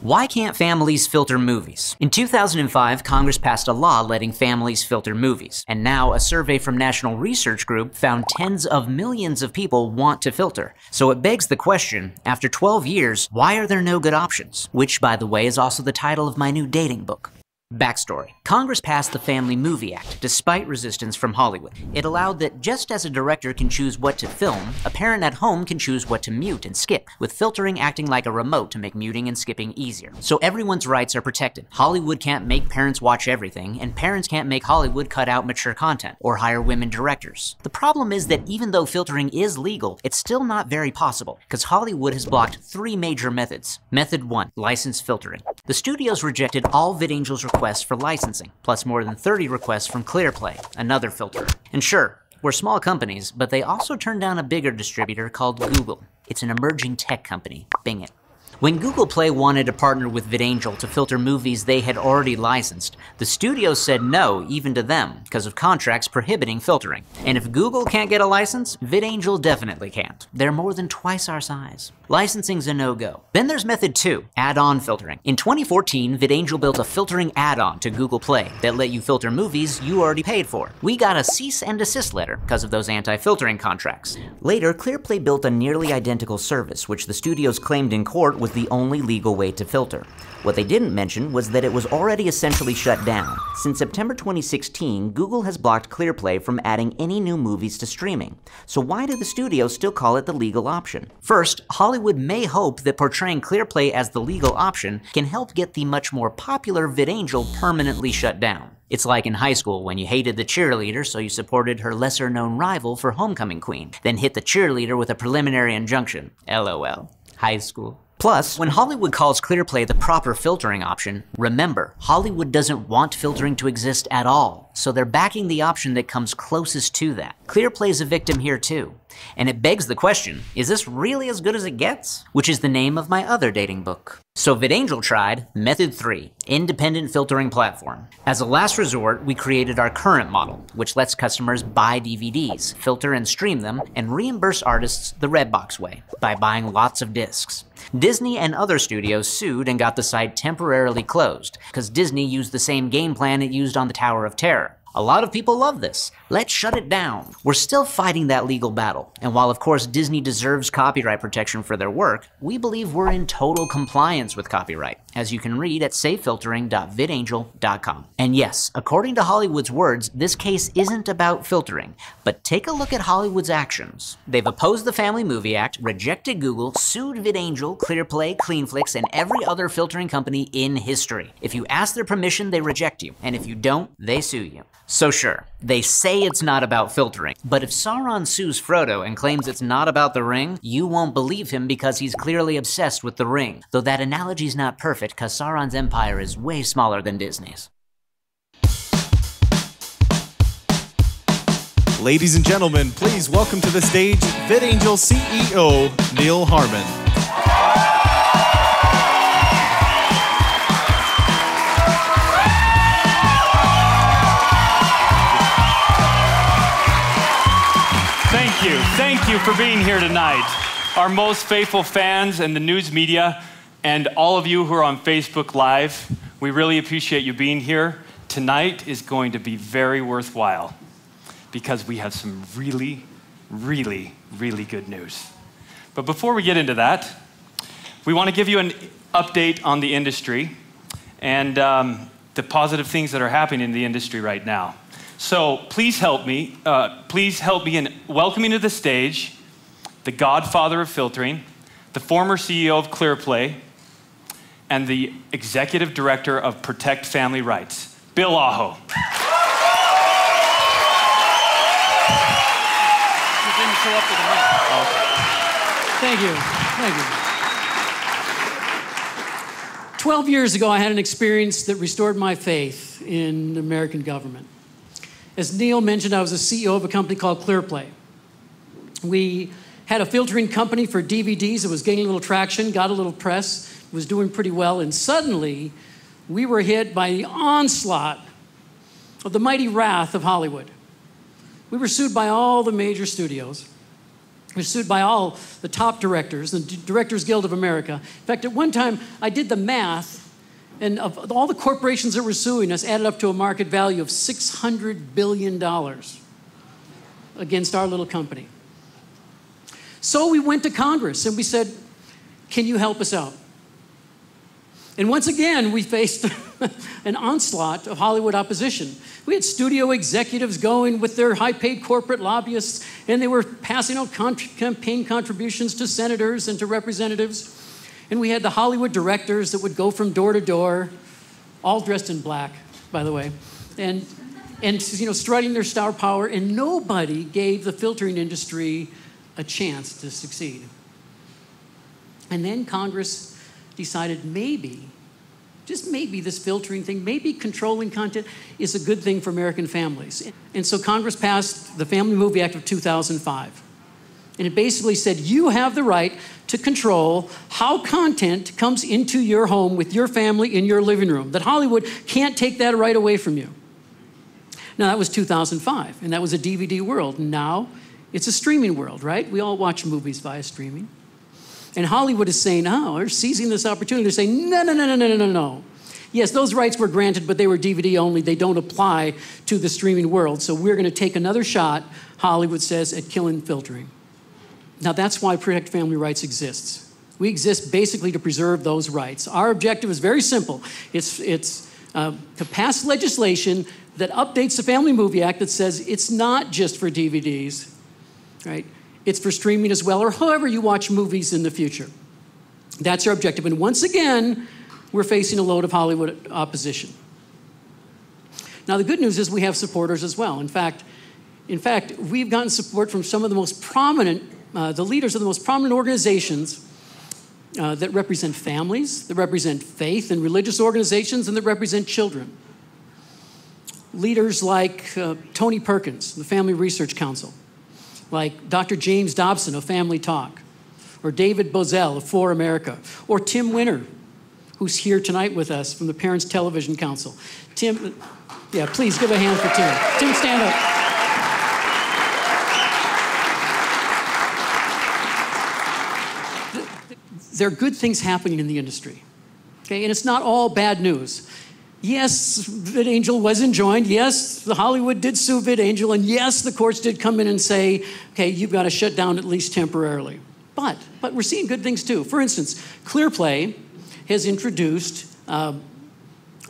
Why can't families filter movies? In 2005, Congress passed a law letting families filter movies. And now a survey from National Research Group found tens of millions of people want to filter. So it begs the question, after 12 years, why are there no good options? Which, by the way, is also the title of my new dating book. Backstory. Congress passed the Family Movie Act, despite resistance from Hollywood. It allowed that just as a director can choose what to film, a parent at home can choose what to mute and skip, with filtering acting like a remote to make muting and skipping easier. So everyone's rights are protected. Hollywood can't make parents watch everything, and parents can't make Hollywood cut out mature content, or hire women directors. The problem is that even though filtering is legal, it's still not very possible, because Hollywood has blocked 3 major methods. Method 1, license filtering. The studios rejected all VidAngel's requests for licensing, plus more than 30 requests from ClearPlay, another filterer. And sure, we're small companies, but they also turned down a bigger distributor called Google. It's an emerging tech company. Bing it. When Google Play wanted to partner with VidAngel to filter movies they had already licensed, the studio said no even to them because of contracts prohibiting filtering. And if Google can't get a license, VidAngel definitely can't. They're more than twice our size. Licensing's a no-go. Then there's method 2, add-on filtering. In 2014, VidAngel built a filtering add-on to Google Play that let you filter movies you already paid for. We got a cease and desist letter because of those anti-filtering contracts. Later, ClearPlay built a nearly identical service, which the studios claimed in court was the only legal way to filter. What they didn't mention was that it was already essentially shut down. Since September 2016, Google has blocked ClearPlay from adding any new movies to streaming. So why do the studios still call it the legal option? First, Hollywood may hope that portraying ClearPlay as the legal option can help get the much more popular VidAngel permanently shut down. It's like in high school when you hated the cheerleader, so you supported her lesser-known rival for homecoming queen, then hit the cheerleader with a preliminary injunction. LOL. High school. Plus, when Hollywood calls ClearPlay the proper filtering option, remember, Hollywood doesn't want filtering to exist at all, so they're backing the option that comes closest to that. ClearPlay's a victim here too. And it begs the question, is this really as good as it gets? Which is the name of my other dating book. So VidAngel tried Method 3, independent filtering platform. As a last resort, we created our current model, which lets customers buy DVDs, filter and stream them, and reimburse artists the Redbox way, by buying lots of discs. Disney and other studios sued and got the site temporarily closed, because Disney used the same game plan it used on the Tower of Terror. A lot of people love this. Let's shut it down. We're still fighting that legal battle. And while of course Disney deserves copyright protection for their work, we believe we're in total compliance with copyright, as you can read at safefiltering.vidangel.com. And yes, according to Hollywood's words, this case isn't about filtering, but take a look at Hollywood's actions. They've opposed the Family Movie Act, rejected Google, sued VidAngel, ClearPlay, CleanFlix, and every other filtering company in history. If you ask their permission, they reject you, and if you don't, they sue you. So sure, they say it's not about filtering, but if Sauron sues Frodo and claims it's not about the ring, you won't believe him because he's clearly obsessed with the ring. Though that analogy's not perfect, because Sauron's empire is way smaller than Disney's. Ladies and gentlemen, please welcome to the stage VidAngel CEO, Neil Harmon. Thank you for being here tonight. Our most faithful fans and the news media and all of you who are on Facebook Live, we really appreciate you being here. Tonight is going to be very worthwhile because we have some really, really, really good news. But before we get into that, we want to give you an update on the industry and the positive things that are happening in the industry right now. So please help me in welcoming to the stage the godfather of filtering, the former CEO of ClearPlay, and the executive director of Protect Family Rights, Bill Aho. You didn't show up to the mic. Thank you. Thank you. 12 years ago, I had an experience that restored my faith in the American government. As Neil mentioned, I was the CEO of a company called ClearPlay. We had a filtering company for DVDs. It was gaining a little traction, got a little press, was doing pretty well, and suddenly we were hit by the onslaught of the mighty wrath of Hollywood. We were sued by all the major studios. We're sued by all the top directors, the Directors Guild of America. In fact, at one time, I did the math, and of all the corporations that were suing us, added up to a market value of $600 billion against our little company. So we went to Congress and we said, can you help us out? And once again, we faced an onslaught of Hollywood opposition. We had studio executives going with their high-paid corporate lobbyists, and they were passing out campaign contributions to senators and to representatives. And we had the Hollywood directors that would go from door to door, all dressed in black, by the way, and strutting their star power, and nobody gave the filtering industry a chance to succeed. And then Congress decided maybe, just maybe, this filtering thing, maybe controlling content is a good thing for American families. And so Congress passed the Family Movie Act of 2005. And it basically said you have the right to control how content comes into your home with your family in your living room, that Hollywood can't take that right away from you. Now, that was 2005, and that was a DVD world. Now, it's a streaming world, right? We all watch movies via streaming. And Hollywood is saying, oh, they're seizing this opportunity. They're saying, no, no, no, no, no, no, no. Yes, those rights were granted, but they were DVD only. They don't apply to the streaming world. So we're going to take another shot, Hollywood says, at killing filtering. Now, that's why Protect Family Rights exists. We exist basically to preserve those rights. Our objective is very simple. It's to pass legislation that updates the Family Movie Act that says it's not just for DVDs, right? It's for streaming as well, or however you watch movies in the future. That's our objective. And once again, we're facing a load of Hollywood opposition. Now, the good news is we have supporters as well. In fact, we've gotten support from some of the most prominent, the leaders of the most prominent organizations that represent families, that represent faith and religious organizations, and that represent children. Leaders like Tony Perkins, the Family Research Council, like Dr. James Dobson of Family Talk, or David Bozell of For America, or Tim Winter, who's here tonight with us from the Parents Television Council. Tim, yeah, please give a hand for Tim. Tim, stand up. There are good things happening in the industry, okay? And it's not all bad news. Yes, VidAngel was enjoined. Yes, the Hollywood did sue VidAngel. And yes, the courts did come in and say, okay, you've got to shut down at least temporarily. But we're seeing good things too. For instance, ClearPlay has introduced,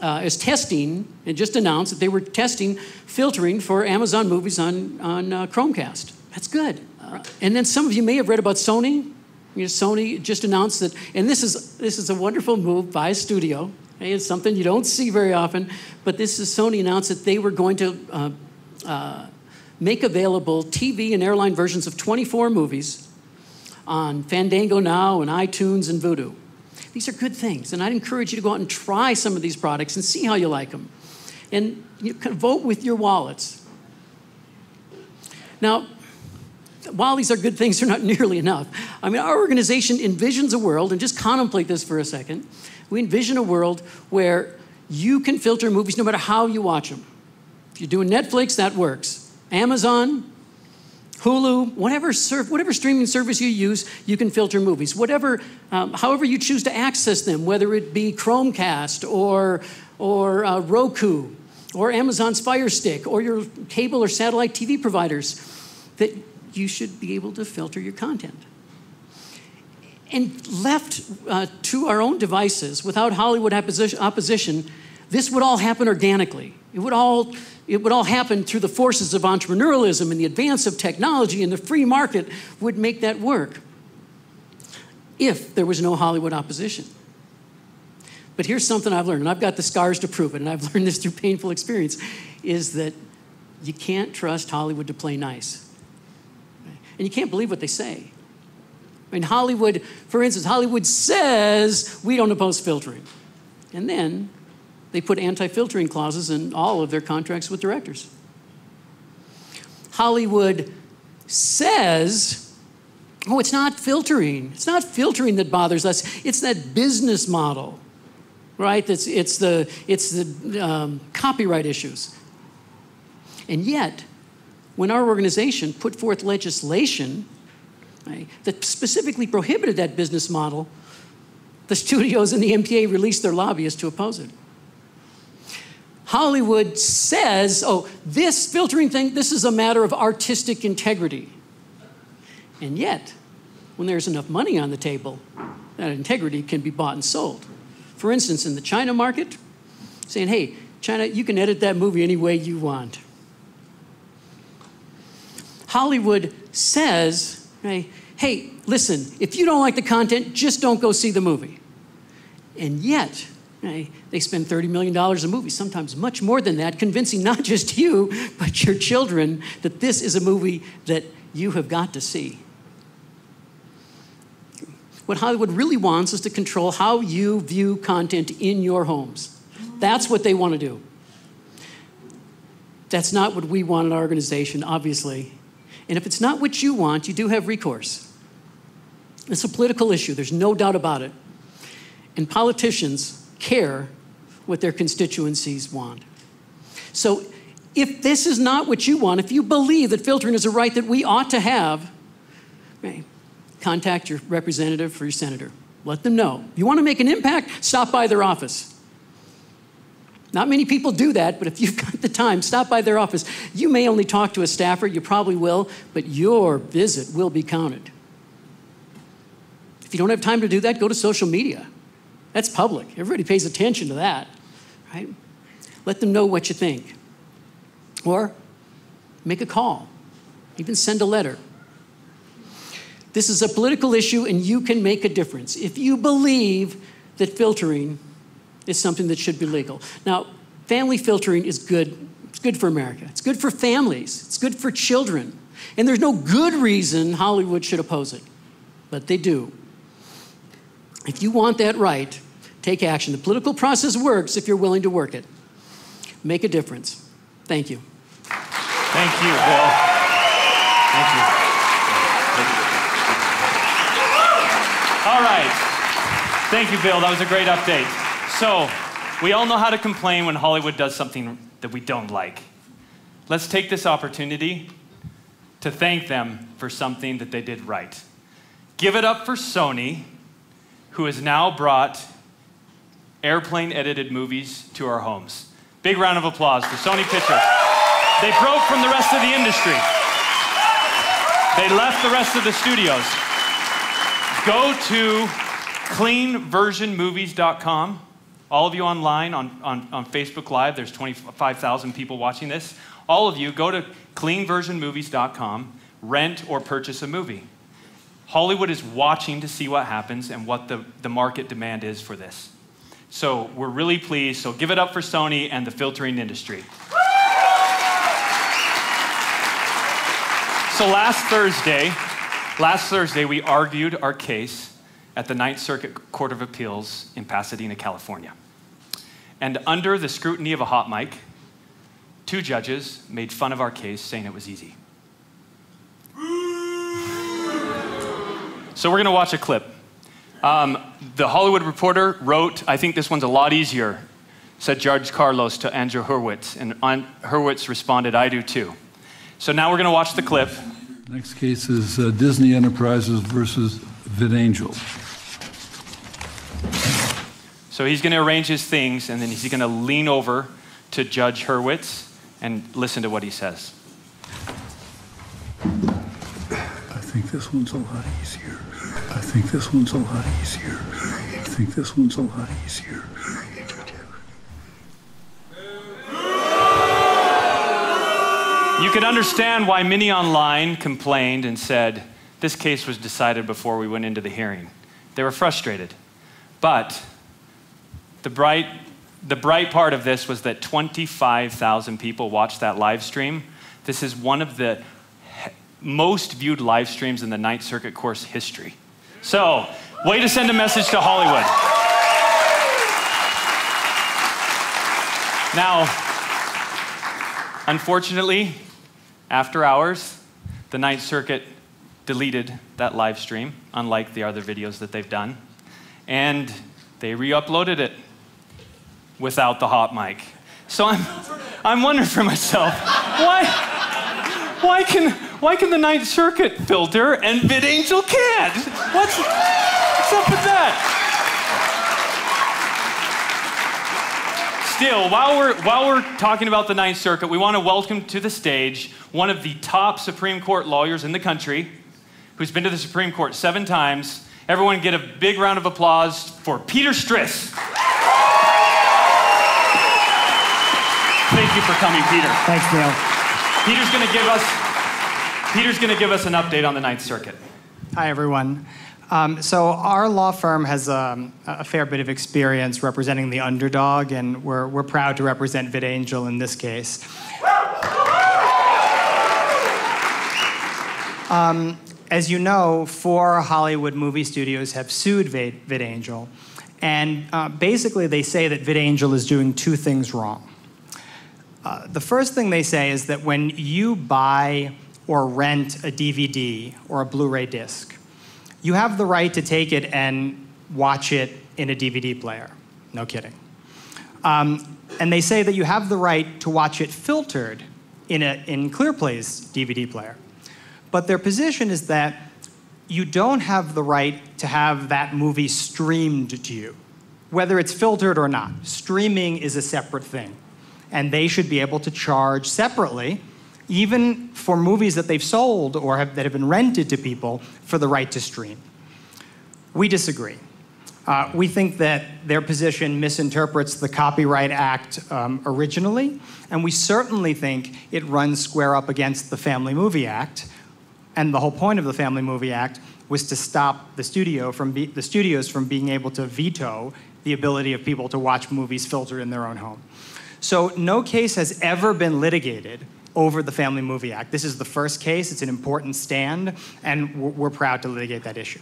as testing, and just announced that they were testing filtering for Amazon movies on Chromecast. That's good. And then some of you may have read about Sony. Sony just announced that, and this is a wonderful move by a studio. It's something you don't see very often, but Sony announced that they were going to make available TV and airline versions of 24 movies on Fandango Now and iTunes and Vudu. These are good things, and I'd encourage you to go out and try some of these products and see how you like them. And you can vote with your wallets. Now, while these are good things, they're not nearly enough. I mean, our organization envisions a world, and just contemplate this for a second, we envision a world where you can filter movies no matter how you watch them. If you're doing Netflix, that works. Amazon, Hulu, whatever streaming service you use, you can filter movies. However you choose to access them, whether it be Chromecast or Roku or Amazon's Fire Stick or your cable or satellite TV providers, that you should be able to filter your content. And left to our own devices, without Hollywood opposition, this would all happen organically. It would all happen through the forces of entrepreneurialism and the advance of technology, and the free market would make that work if there was no Hollywood opposition. But here's something I've learned, and I've got the scars to prove it, and I've learned this through painful experience, is that you can't trust Hollywood to play nice. And you can't believe what they say. I mean, Hollywood, for instance, Hollywood says we don't oppose filtering. And then they put anti-filtering clauses in all of their contracts with directors. Hollywood says, oh, it's not filtering. It's not filtering that bothers us. It's that business model, right? It's the copyright issues. And yet, when our organization put forth legislation right, that specifically prohibited that business model, the studios and the MPA released their lobbyists to oppose it. Hollywood says, oh, this filtering thing, this is a matter of artistic integrity. And yet, when there's enough money on the table, that integrity can be bought and sold. For instance, in the China market, saying, hey, China, you can edit that movie any way you want. Hollywood says, hey, listen, if you don't like the content, just don't go see the movie. And yet, they spend $30 million a movie, sometimes much more than that, convincing not just you, but your children that this is a movie that you have got to see. What Hollywood really wants is to control how you view content in your homes. That's what they want to do. That's not what we want in our organization, obviously. And if it's not what you want, you do have recourse. It's a political issue, there's no doubt about it. And politicians care what their constituencies want. So if this is not what you want, if you believe that filtering is a right that we ought to have, contact your representative or your senator. Let them know. If you want to make an impact, stop by their office. Not many people do that, but if you've got the time, stop by their office. You may only talk to a staffer, you probably will, but your visit will be counted. If you don't have time to do that, go to social media. That's public. Everybody pays attention to that, right? Let them know what you think. Or make a call, even send a letter. This is a political issue and you can make a difference if you believe that filtering is something that should be legal. Now, family filtering is good. It's good for America. It's good for families. It's good for children. And there's no good reason Hollywood should oppose it, but they do. If you want that right, take action. The political process works if you're willing to work it. Make a difference. Thank you. Thank you, Bill. Thank you. All right. Thank you, Bill. That was a great update. So, we all know how to complain when Hollywood does something that we don't like. Let's take this opportunity to thank them for something that they did right. Give it up for Sony, who has now brought airplane-edited movies to our homes. Big round of applause for Sony Pictures. They broke from the rest of the industry. They left the rest of the studios. Go to cleanversionmovies.com. All of you online on Facebook Live, there's 25,000 people watching this. All of you, go to cleanversionmovies.com, rent or purchase a movie. Hollywood is watching to see what happens and what the market demand is for this. So we're really pleased. So give it up for Sony and the filtering industry. So last Thursday, we argued our case at the Ninth Circuit Court of Appeals in Pasadena, California. And under the scrutiny of a hot mic, 2 judges made fun of our case, saying it was easy. So we're going to watch a clip. The Hollywood Reporter wrote, I think this one's a lot easier, said Judge Carlos to Andrew Hurwitz. And Hurwitz responded, I do too. So now we're going to watch the clip. Next case is Disney Enterprises versus VidAngel. So he's going to arrange his things, and then he's going to lean over to Judge Hurwitz and listen to what he says. I think this one's a lot easier. I think this one's a lot easier. I think this one's a lot easier. You can understand why many online complained and said, this case was decided before we went into the hearing. They were frustrated. But the bright part of this was that 25,000 people watched that live stream. This is one of the most viewed live streams in the Ninth Circuit Court's history. So, way to send a message to Hollywood. Now, unfortunately, after hours, the Ninth Circuit deleted that live stream, unlike the other videos that they've done, and they re-uploaded it without the hot mic. So I'm wondering for myself, why Why can the Ninth Circuit filter and VidAngel can't? What's up with that? Still, while we're talking about the Ninth Circuit, we want to welcome to the stage one of the top Supreme Court lawyers in the country, who's been to the Supreme Court 7 times. Everyone get a big round of applause for Peter Stris. Thank you for coming, Peter. Thanks, Neil. Peter's going to give us an update on the Ninth Circuit. Hi, everyone. So our law firm has a fair bit of experience representing the underdog, and we're proud to represent VidAngel in this case. As you know, 4 Hollywood movie studios have sued VidAngel, and basically they say that VidAngel is doing 2 things wrong. The first thing they say is that when you buy or rent a DVD or a Blu-ray disc, you have the right to take it and watch it in a DVD player. No kidding. And they say that you have the right to watch it filtered in ClearPlay's DVD player. But their position is that you don't have the right to have that movie streamed to you, whether it's filtered or not. Streaming is a separate thing. And they should be able to charge separately, even for movies that they've sold or that have been rented to people, for the right to stream. We disagree. We think that their position misinterprets the Copyright Act originally, and we certainly think it runs square up against the Family Movie Act. And the whole point of the Family Movie Act was to stop the studios from being able to veto the ability of people to watch movies filtered in their own home. So no case has ever been litigated over the Family Movie Act. This is the first case. It's an important stand, and we're proud to litigate that issue.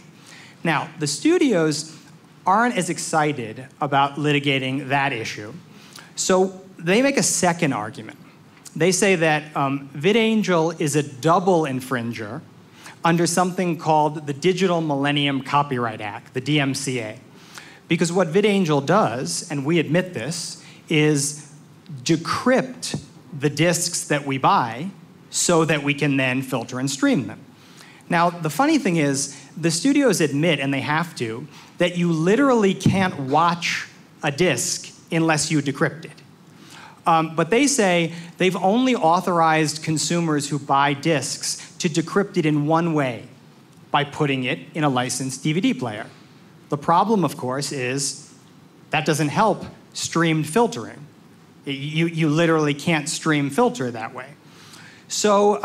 Now, the studios aren't as excited about litigating that issue, so they make a second argument. They say that VidAngel is a double infringer under something called the Digital Millennium Copyright Act, the DMCA. Because what VidAngel does, and we admit this, is decrypt the discs that we buy so that we can then filter and stream them. Now, the funny thing is, the studios admit, and they have to, that you literally can't watch a disc unless you decrypt it. But they say they've only authorized consumers who buy discs to decrypt it in one way, by putting it in a licensed DVD player. The problem, of course, is that doesn't help streamed filtering. You literally can't stream filter that way. So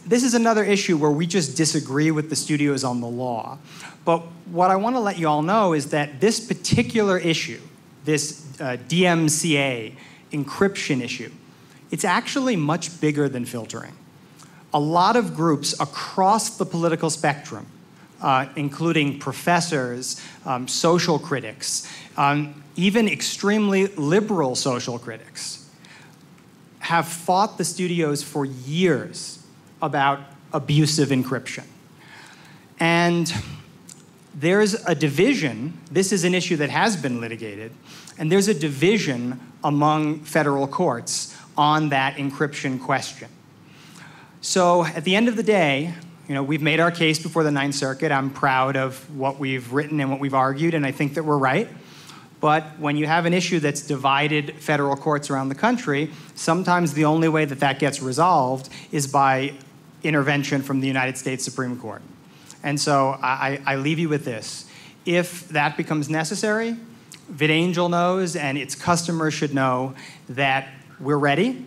this is another issue where we just disagree with the studios on the law. But what I want to let you all know is that this particular issue, this DMCA encryption issue, it's actually much bigger than filtering. A lot of groups across the political spectrum, including professors, social critics, even extremely liberal social critics, have fought the studios for years about abusive encryption. And there's a division. This is an issue that has been litigated, and there's a division among federal courts on that encryption question. So at the end of the day, we've made our case before the Ninth Circuit. I'm proud of what we've written and what we've argued, and I think that we're right. But when you have an issue that's divided federal courts around the country, sometimes the only way that that gets resolved is by intervention from the United States Supreme Court. And so I leave you with this. If that becomes necessary, VidAngel knows and its customers should know that we're ready.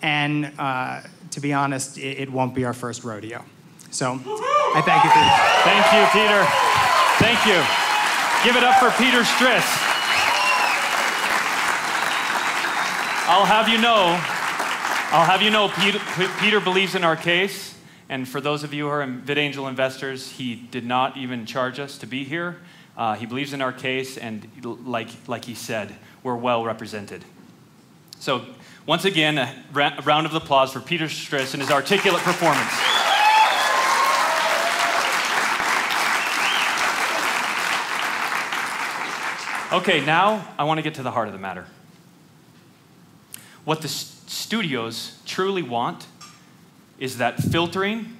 And to be honest, it won't be our first rodeo. So I thank you for your time. Thank you, Peter. Thank you. Give it up for Peter Stris. I'll have you know, Peter believes in our case. And for those of you who are VidAngel investors, he did not even charge us to be here. He believes in our case, and like he said, we're well represented. So once again, a round of applause for Peter Stris and his articulate performance. Okay, now I want to get to the heart of the matter. What the studios truly want is that filtering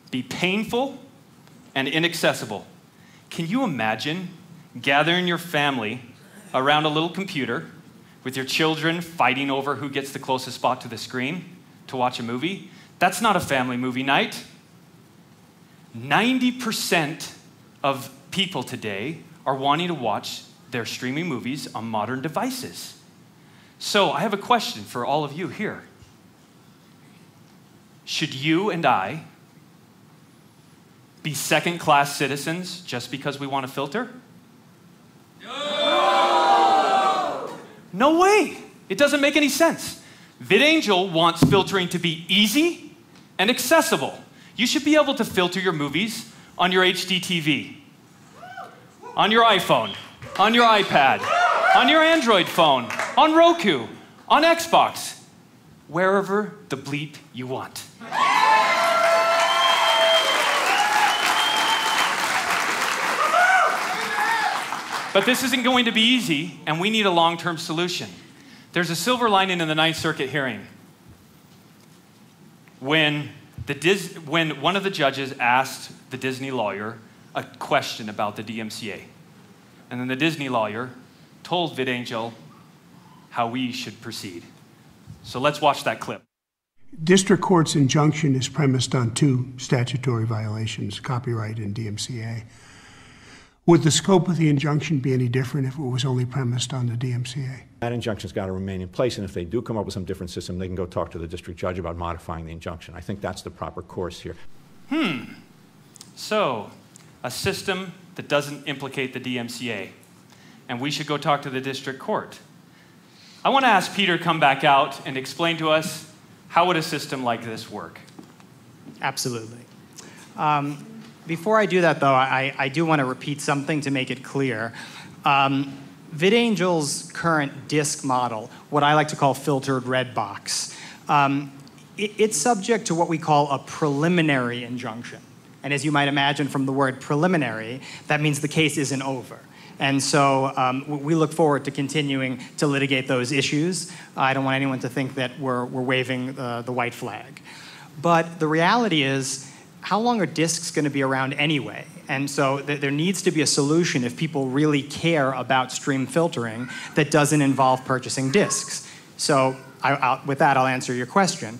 be painful and inaccessible. Can you imagine gathering your family around a little computer with your children fighting over who gets the closest spot to the screen to watch a movie? That's not a family movie night. 90% of people today are wanting to watch their streaming movies on modern devices. So I have a question for all of you here. Should you and I be second-class citizens just because we want to filter? No! No way! It doesn't make any sense. VidAngel wants filtering to be easy and accessible. You should be able to filter your movies on your HD TV, on your iPhone, on your iPad, on your Android phone, on Roku, on Xbox, wherever the bleep you want. But this isn't going to be easy, and we need a long-term solution. There's a silver lining in the Ninth Circuit hearing. When one of the judges asked the Disney lawyer a question about the DMCA, and then the Disney lawyer told VidAngel how we should proceed. So let's watch that clip. District Court's injunction is premised on two statutory violations, copyright and DMCA. Would the scope of the injunction be any different if it was only premised on the DMCA? That injunction's got to remain in place, and if they do come up with some different system, they can go talk to the district judge about modifying the injunction. I think that's the proper course here. So, a system that doesn't implicate the DMCA, and we should go talk to the district court. I want to ask Peter to come back out and explain to us, how would a system like this work? Absolutely. Before I do that, though, I do want to repeat something to make it clear. VidAngel's current disk model, what I like to call filtered red box, it's subject to what we call a preliminary injunction. And as you might imagine from the word preliminary, that means the case isn't over. And so we look forward to continuing to litigate those issues. I don't want anyone to think that we're waving the white flag. But the reality is, how long are disks going to be around anyway? And so there needs to be a solution if people really care about stream filtering that doesn't involve purchasing disks. So with that, I'll answer your question.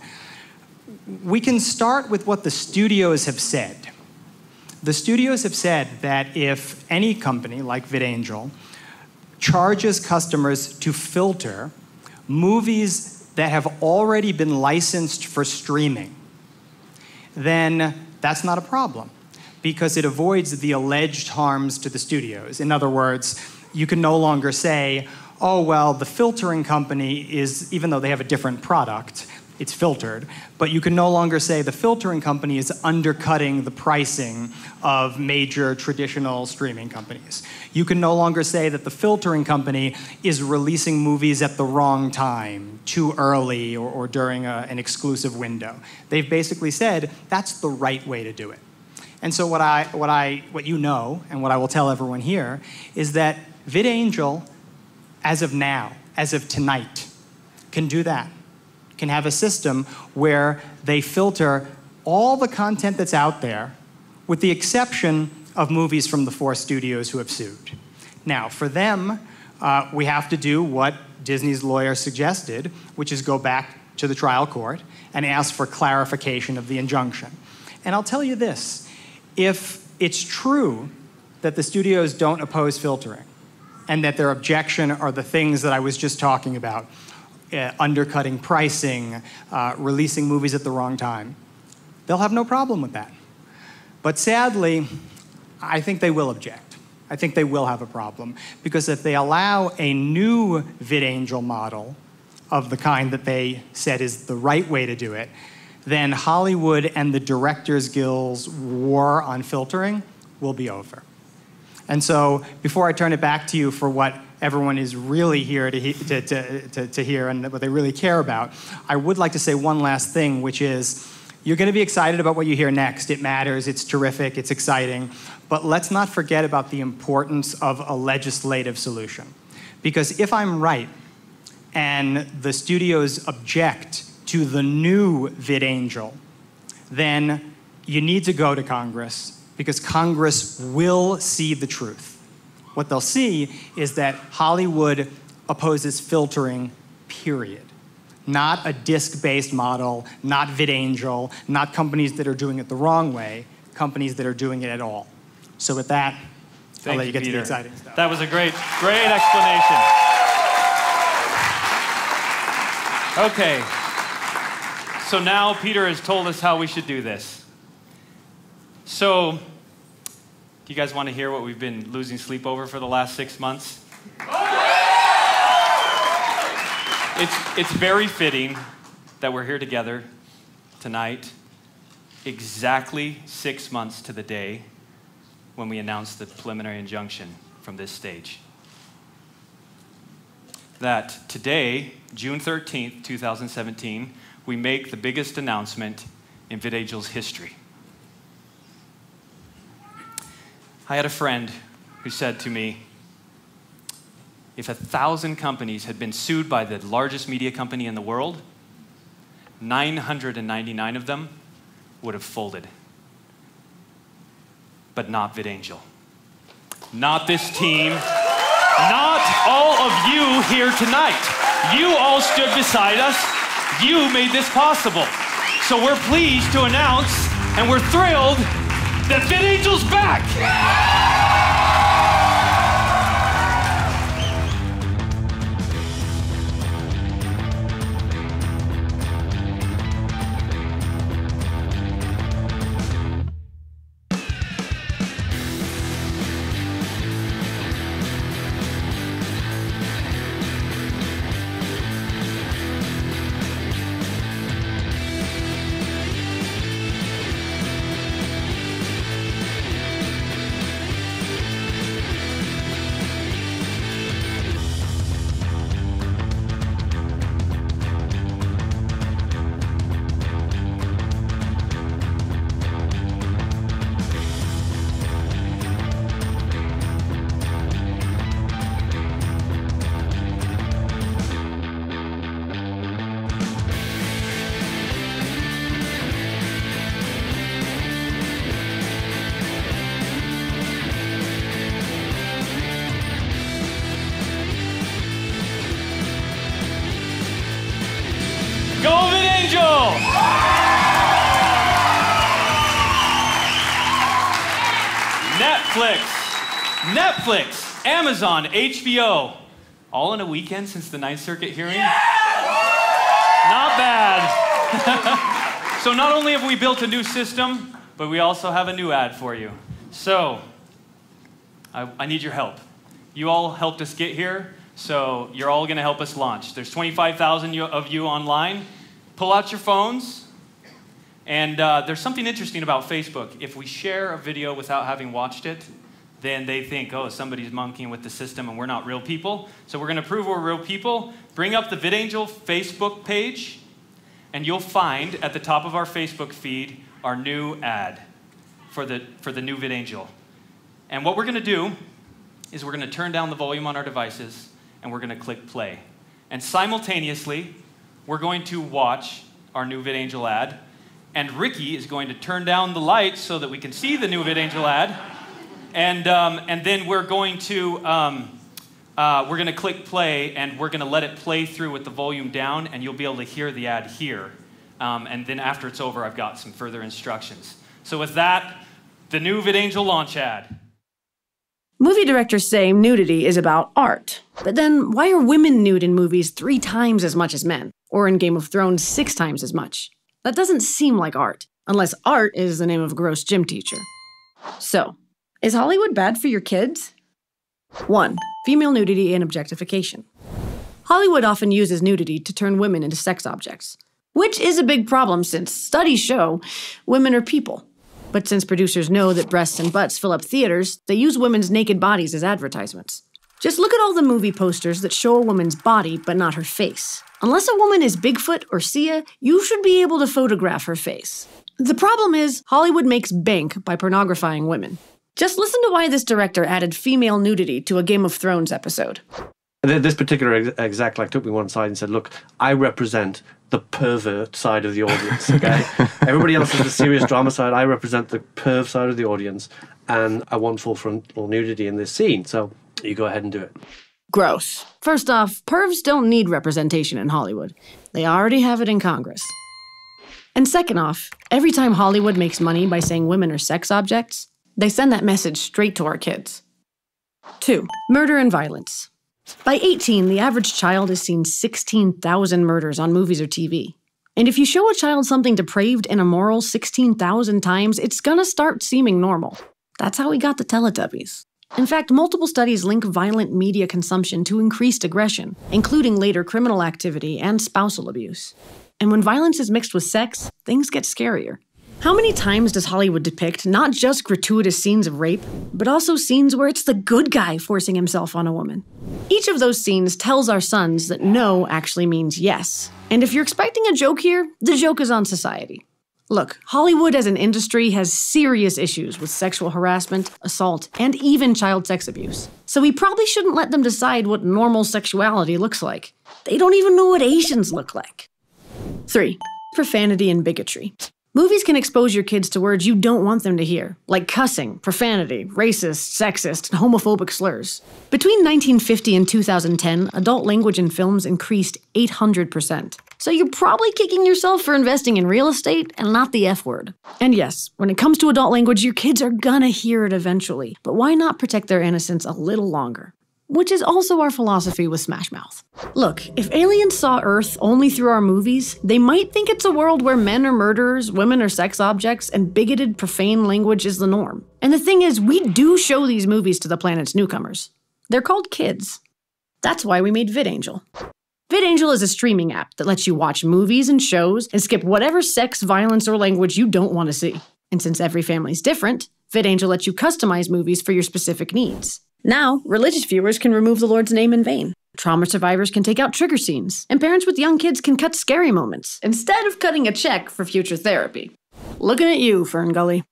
We can start with what the studios have said. The studios have said that if any company like VidAngel charges customers to filter movies that have already been licensed for streaming, then that's not a problem because it avoids the alleged harms to the studios. In other words, you can no longer say, oh, well, the filtering company is, even though they have a different product, it's filtered, but you can no longer say the filtering company is undercutting the pricing of major traditional streaming companies. You can no longer say that the filtering company is releasing movies at the wrong time, too early, or during an exclusive window. They've basically said that's the right way to do it. And so what you know, and what I will tell everyone here, is that VidAngel, as of now, as of tonight, can do that. Can have a system where they filter all the content that's out there, with the exception of movies from the 4 studios who have sued. Now, for them, we have to do what Disney's lawyer suggested, which is go back to the trial court and ask for clarification of the injunction. And I'll tell you this, if it's true that the studios don't oppose filtering and that their objection are the things that I was just talking about, undercutting pricing, releasing movies at the wrong time, they'll have no problem with that. But sadly, I think they will object. I think they will have a problem because if they allow a new VidAngel model of the kind that they said is the right way to do it, then Hollywood and the Directors Guild's war on filtering will be over. And so before I turn it back to you for what everyone is really here to hear and what they really care about, I would like to say one last thing, which is you're going to be excited about what you hear next. It matters. It's terrific. It's exciting. But let's not forget about the importance of a legislative solution. Because if I'm right and the studios object to the new VidAngel, then you need to go to Congress, because Congress will see the truth. What they'll see is that Hollywood opposes filtering, period. Not a disc-based model, not VidAngel, not companies that are doing it the wrong way, companies that are doing it at all. So with that, I'll let you get to the exciting stuff. That was a great explanation. Okay. So now Peter has told us how we should do this. So, do you guys want to hear what we've been losing sleep over for the last 6 months? It's very fitting that we're here together tonight, exactly 6 months to the day when we announced the preliminary injunction from this stage. That today, June 13th, 2017, we make the biggest announcement in VidAngel's history. I had a friend who said to me, if 1,000 companies had been sued by the largest media company in the world, 999 of them would have folded. But not VidAngel. Not this team. Not all of you here tonight. You all stood beside us. You made this possible. So we're pleased to announce, and we're thrilled, that VidAngel's back! Go VidAngel! Netflix, Amazon, HBO, all in a weekend since the Ninth Circuit hearing? Yeah! Not bad. So not only have we built a new system, but we also have a new ad for you. So, I need your help. You all helped us get here. So you're all going to help us launch. There's 25,000 of you online. Pull out your phones. And there's something interesting about Facebook. If we share a video without having watched it, then they think, oh, somebody's monkeying with the system and we're not real people. So we're going to prove we're real people. Bring up the VidAngel Facebook page, and you'll find at the top of our Facebook feed our new ad for the new VidAngel. And what we're going to do is we're going to turn down the volume on our devices, and we're going to click play. And simultaneously, we're going to watch our new VidAngel ad, and Ricky is going to turn down the lights so that we can see the new VidAngel ad, and then we're going to click play, and we're going to let it play through with the volume down, and you'll be able to hear the ad here. And then after it's over, I've got some further instructions. So with that, the new VidAngel launch ad. Movie directors say nudity is about art. But then why are women nude in movies 3 times as much as men? Or in Game of Thrones 6 times as much? That doesn't seem like art, unless art is the name of a gross gym teacher. So, is Hollywood bad for your kids? 1. Female nudity and objectification. Hollywood often uses nudity to turn women into sex objects, which is a big problem since studies show women are people. But since producers know that breasts and butts fill up theaters, they use women's naked bodies as advertisements. Just look at all the movie posters that show a woman's body but not her face. Unless a woman is Bigfoot or Sia, you should be able to photograph her face. The problem is, Hollywood makes bank by pornographizing women. Just listen to why this director added female nudity to a Game of Thrones episode. This particular exec took me one side and said, look, I represent the pervert side of the audience, okay? Everybody else is the serious drama side. I represent the perv side of the audience, and I want full frontal nudity in this scene, so you go ahead and do it. Gross. First off, pervs don't need representation in Hollywood. They already have it in Congress. And second off, every time Hollywood makes money by saying women are sex objects, they send that message straight to our kids. 2. Murder and violence. By 18, the average child has seen 16,000 murders on movies or TV. And if you show a child something depraved and immoral 16,000 times, it's gonna start seeming normal. That's how we got the Teletubbies. In fact, multiple studies link violent media consumption to increased aggression, including later criminal activity and spousal abuse. And when violence is mixed with sex, things get scarier. How many times does Hollywood depict not just gratuitous scenes of rape, but also scenes where it's the good guy forcing himself on a woman? Each of those scenes tells our sons that no actually means yes. And if you're expecting a joke here, the joke is on society. Look, Hollywood as an industry has serious issues with sexual harassment, assault, and even child sex abuse. So we probably shouldn't let them decide what normal sexuality looks like. They don't even know what Asians look like. 3. Profanity and bigotry. Movies can expose your kids to words you don't want them to hear, like cussing, profanity, racist, sexist, and homophobic slurs. Between 1950 and 2010, adult language in films increased 800%. So you're probably kicking yourself for investing in real estate and not the F word. And yes, when it comes to adult language, your kids are gonna hear it eventually, but why not protect their innocence a little longer? Which is also our philosophy with Smash Mouth. Look, if aliens saw Earth only through our movies, they might think it's a world where men are murderers, women are sex objects, and bigoted, profane language is the norm. And the thing is, we do show these movies to the planet's newcomers. They're called kids. That's why we made VidAngel. VidAngel is a streaming app that lets you watch movies and shows and skip whatever sex, violence, or language you don't want to see. And since every family's different, VidAngel lets you customize movies for your specific needs. Now, religious viewers can remove the Lord's name in vain. Trauma survivors can take out trigger scenes, and parents with young kids can cut scary moments, instead of cutting a check for future therapy. Looking at you, Fern Gully.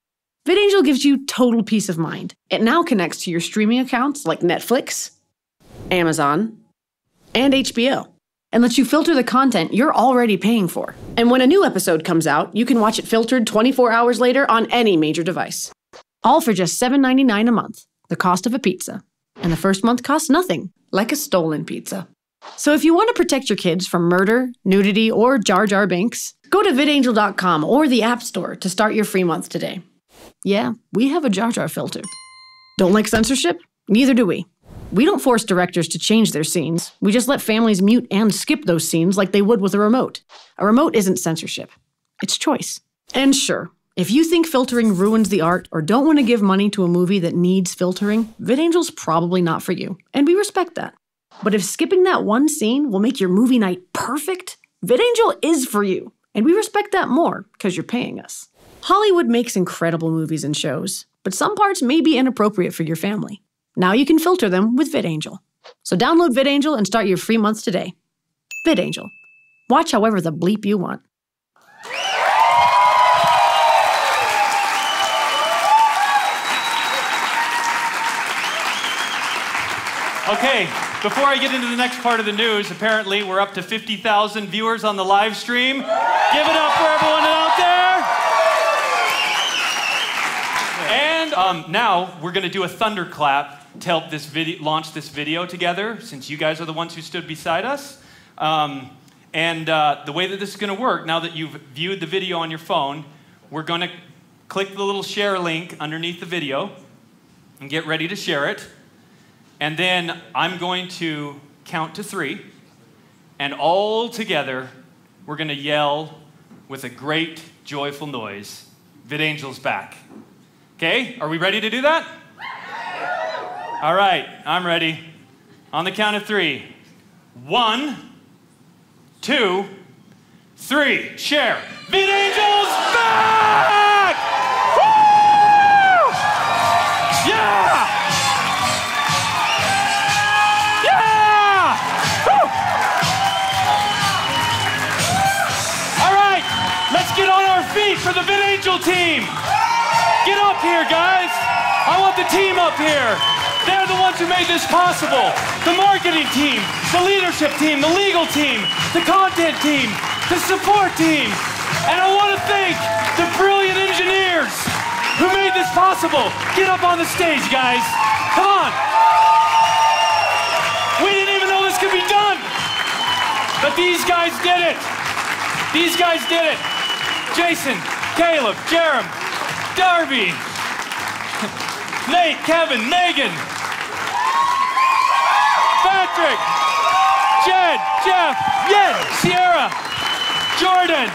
VidAngel gives you total peace of mind. It now connects to your streaming accounts like Netflix, Amazon, and HBO, and lets you filter the content you're already paying for. And when a new episode comes out, you can watch it filtered 24 hours later on any major device. All for just $7.99 a month. The cost of a pizza. And the first month costs nothing, like a stolen pizza. So if you want to protect your kids from murder, nudity, or Jar Jar Binks, go to vidangel.com or the App Store to start your free month today. Yeah, we have a Jar Jar filter. Don't like censorship? Neither do we. We don't force directors to change their scenes. We just let families mute and skip those scenes like they would with a remote. A remote isn't censorship. It's choice. And sure, if you think filtering ruins the art or don't want to give money to a movie that needs filtering, VidAngel's probably not for you, and we respect that. But if skipping that one scene will make your movie night perfect, VidAngel is for you, and we respect that more because you're paying us. Hollywood makes incredible movies and shows, but some parts may be inappropriate for your family. Now you can filter them with VidAngel. So download VidAngel and start your free month today. VidAngel. Watch however the bleep you want. Okay, before I get into the next part of the news, apparently we're up to 50,000 viewers on the live stream. Give it up for everyone out there. And now we're going to do a thunderclap to help this launch this video together, since you guys are the ones who stood beside us. The way that this is going to work, now that you've viewed the video on your phone, we're going to click the little share link underneath the video and get ready to share it. And then I'm going to count to 3, and all together, we're going to yell with a great, joyful noise, VidAngel's back. Okay, are we ready to do that? All right, I'm ready. On the count of 3. 1, 2, 3, share. VidAngel's back! Woo! Yeah! Get on our feet for the VidAngel team. Get up here, guys. I want the team up here. They're the ones who made this possible. The marketing team, the leadership team, the legal team, the content team. the support team, and I want to thank the brilliant engineers who made this possible. Get up on the stage, guys. Come on. We didn't even know this could be done. But these guys did it. These guys did it. Jason, Caleb, Jerem, Darby, Nate, Kevin, Megan, Patrick, Jed, Jeff, Yen, Sierra, Jordan,